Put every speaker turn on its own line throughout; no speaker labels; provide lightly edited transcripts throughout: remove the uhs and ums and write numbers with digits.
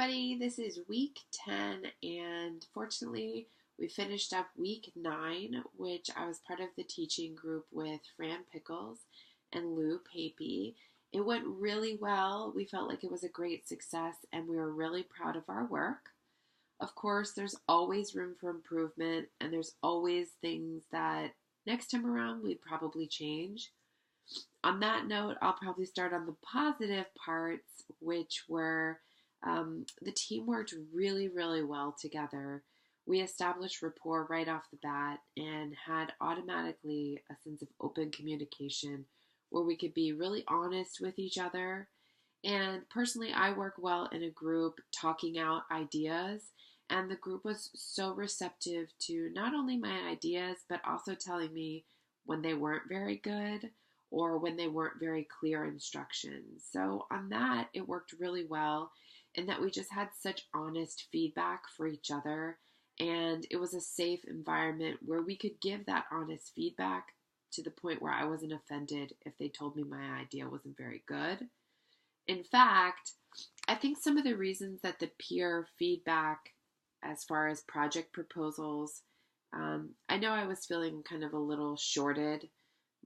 everybody. This is week 10, and fortunately, we finished up week 9, which I was part of the teaching group with Fran Pickles and Lou Pape. It went really well. We felt like it was a great success, and we were really proud of our work. Of course, there's always room for improvement, and there's always things that next time around we'd probably change. On that note, I'll probably start on the positive parts, which were the team worked really, really well together. We established rapport right off the bat and had automatically a sense of open communication where we could be really honest with each other. And personally, I work well in a group talking out ideas, and the group was so receptive to not only my ideas, but also telling me when they weren't very good or when they weren't very clear instructions. So on that, it worked really well in that we just had such honest feedback for each other, and it was a safe environment where we could give that honest feedback to the point where I wasn't offended if they told me my idea wasn't very good. In fact, I think some of the reasons that the peer feedback as far as project proposals, I know I was feeling kind of a little shorted.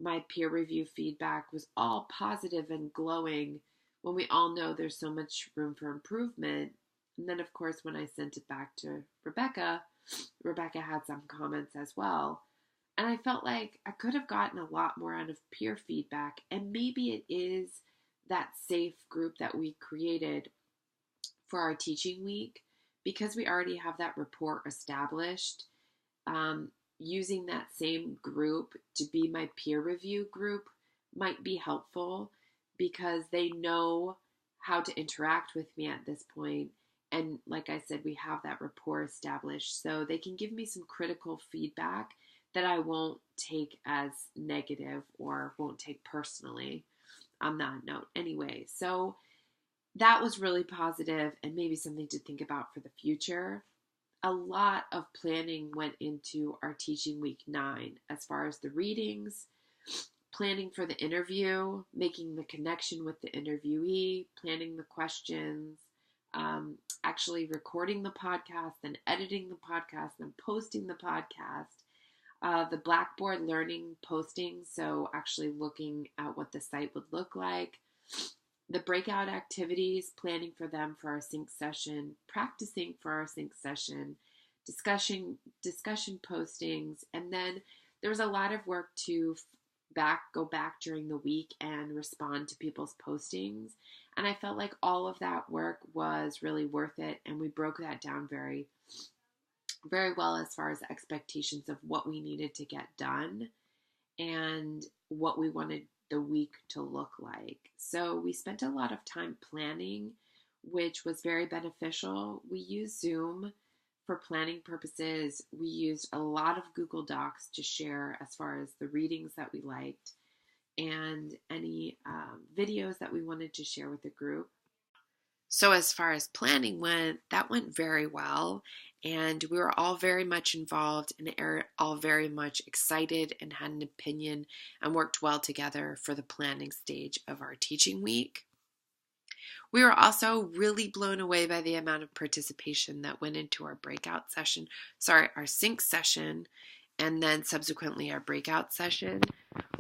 My peer review feedback was all positive and glowing when we all know there's so much room for improvement. And then, of course, when I sent it back to Rebecca, Rebecca had some comments as well. And I felt like I could have gotten a lot more out of peer feedback. And maybe it is that safe group that we created for our teaching week because we already have that rapport established. Using that same group to be my peer review group might be helpful because they know how to interact with me at this point. And like I said, we have that rapport established. So they can give me some critical feedback that I won't take as negative or won't take personally on that note anyway. So that was really positive and maybe something to think about for the future. A lot of planning went into our teaching week 9 as far as the readings, planning for the interview, making the connection with the interviewee, planning the questions, actually recording the podcast and editing the podcast and posting the podcast, the Blackboard learning posting, so actually looking at what the site would look like, the breakout activities, planning for them for our sync session, practicing for our sync session, discussion postings, and then there was a lot of work to go back during the week and respond to people's postings. And I felt like all of that work was really worth it, and we broke that down very, very well as far as expectations of what we needed to get done and what we wanted the week to look like. So we spent a lot of time planning, which was very beneficial. We used Zoom for planning purposes. We used a lot of Google Docs to share as far as the readings that we liked and any videos that we wanted to share with the group. So as far as planning went, that went very well, and we were all very much involved and all very much excited and had an opinion and worked well together for the planning stage of our teaching week. We were also really blown away by the amount of participation that went into our our sync session, and then subsequently our breakout session.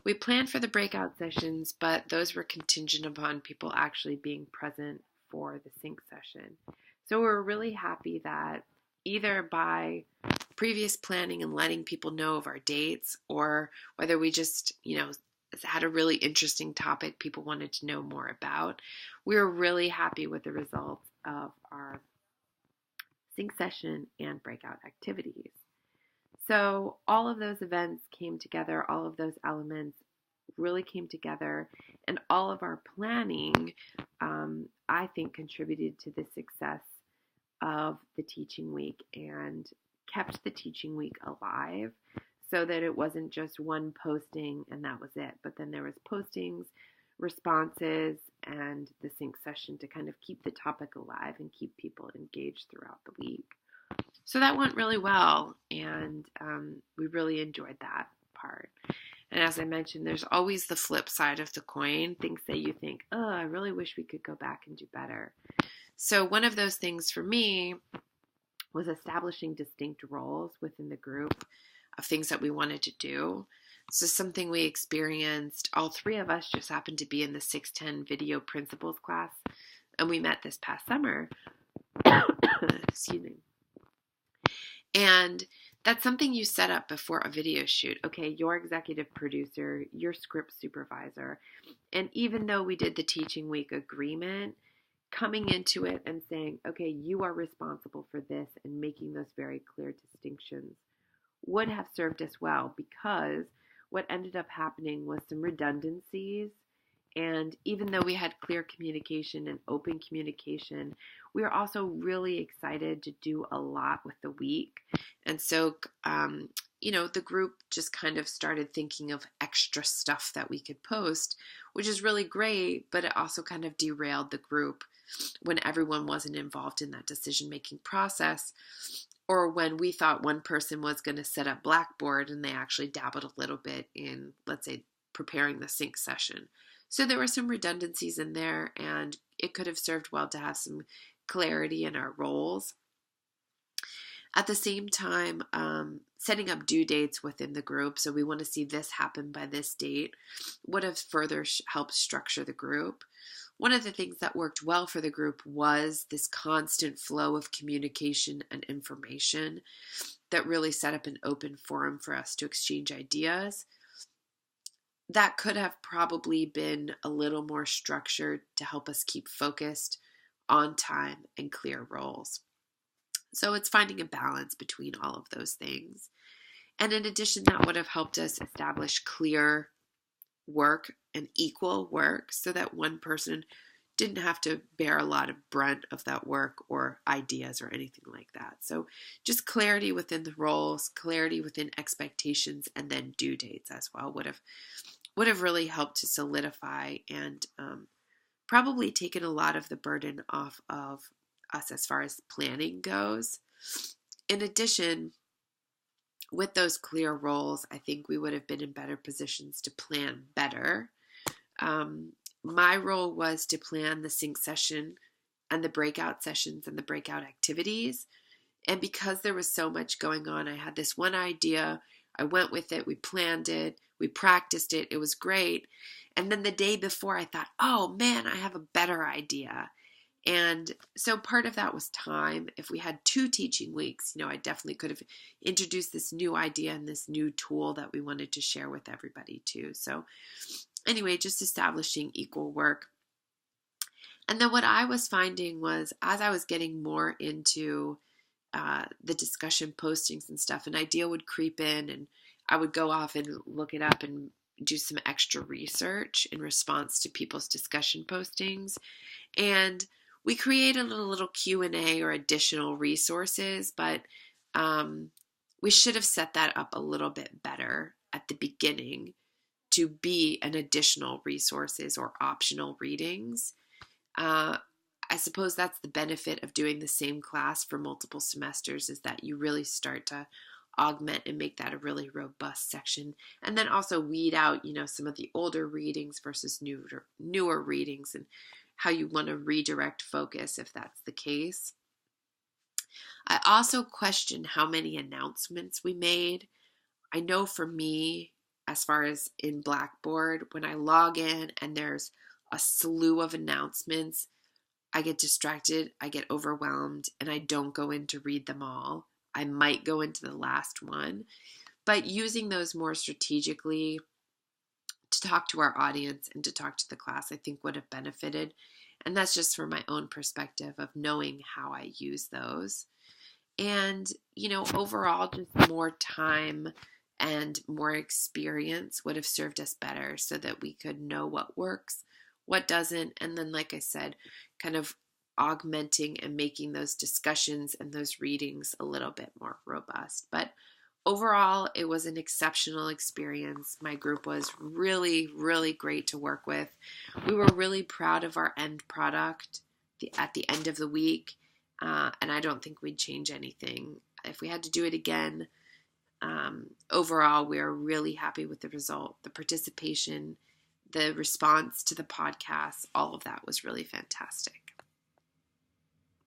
We planned for the breakout sessions, but those were contingent upon people actually being present for the sync session. So we're really happy that either by previous planning and letting people know of our dates, or whether we just, had a really interesting topic people wanted to know more about, we were really happy with the results of our sync session and breakout activities. So all of those events came together, all of those elements really came together, and all of our planning, I think, contributed to the success of the teaching week and kept the teaching week alive so that it wasn't just one posting and that was it, but then there was postings, responses, and the sync session to kind of keep the topic alive and keep people engaged throughout the week. So that went really well, and we really enjoyed that part. And as I mentioned, there's always the flip side of the coin, things that you think, oh, I really wish we could go back and do better. So one of those things for me was establishing distinct roles within the group of things that we wanted to do. So something we experienced, all three of us just happened to be in the 610 video principles class, and we met this past summer. Excuse me. And that's something you set up before a video shoot. Okay, your executive producer, your script supervisor. And even though we did the teaching week agreement, coming into it and saying, okay, you are responsible for this, and making those very clear distinctions would have served us well, because what ended up happening was some redundancies. And even though we had clear communication and open communication, we were also really excited to do a lot with the week. And so, the group just kind of started thinking of extra stuff that we could post, which is really great, but it also kind of derailed the group when everyone wasn't involved in that decision-making process, or when we thought one person was going to set up Blackboard and they actually dabbled a little bit in, let's say, preparing the sync session. So there were some redundancies in there, and it could have served well to have some clarity in our roles. At the same time, setting up due dates within the group, so we want to see this happen by this date, would have further helped structure the group. One of the things that worked well for the group was this constant flow of communication and information that really set up an open forum for us to exchange ideas. That could have probably been a little more structured to help us keep focused, on time, and clear roles. So it's finding a balance between all of those things. And in addition, that would have helped us establish clear work and equal work, so that one person didn't have to bear a lot of brunt of that work or ideas or anything like that. So just clarity within the roles, clarity within expectations, and then due dates as well would have really helped to solidify and probably taken a lot of the burden off of us as far as planning goes. In addition, with those clear roles, I think we would have been in better positions to plan better. My role was to plan the sync session and the breakout sessions and the breakout activities. And because there was so much going on, I had this one idea. I went with it. We planned it. We practiced it. It was great. And then the day before, I thought, oh man, I have a better idea. And so part of that was time. If we had 2 teaching weeks, I definitely could have introduced this new idea and this new tool that we wanted to share with everybody too. So anyway, just establishing equal work. And then what I was finding was, as I was getting more into the discussion postings and stuff, an idea would creep in, and I would go off and look it up and do some extra research in response to people's discussion postings. And we created a little Q&A or additional resources, but we should have set that up a little bit better at the beginning to be an additional resources or optional readings. I suppose that's the benefit of doing the same class for multiple semesters, is that you really start to augment and make that a really robust section. And then also weed out, some of the older readings versus newer readings, and how you want to redirect focus if that's the case. I also question how many announcements we made. I know for me, as far as in Blackboard, when I log in and there's a slew of announcements, I get distracted, I get overwhelmed, and I don't go in to read them all. I might go into the last one, but using those more strategically to talk to our audience and to talk to the class, I think would have benefited. And that's just from my own perspective of knowing how I use those. And, overall, just more time and more experience would have served us better, so that we could know what works, what doesn't, and then, like I said, kind of augmenting and making those discussions and those readings a little bit more robust. But overall, it was an exceptional experience. My group was really, really great to work with. We were really proud of our end product at the end of the week, and I don't think we'd change anything. If we had to do it again, overall, we are really happy with the result, the participation, the response to the podcast. All of that was really fantastic.